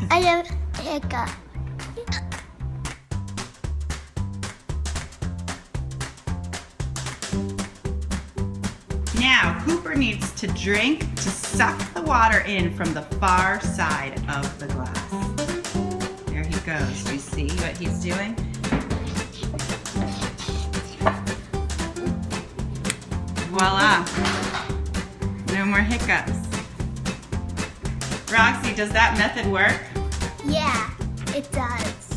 I have a hiccup. Now, Cooper needs to drink to suck the water in from the far side of the glass. There he goes. Do you see what he's doing? Voila. No more hiccups. Roxy, does that method work? Yeah, it does.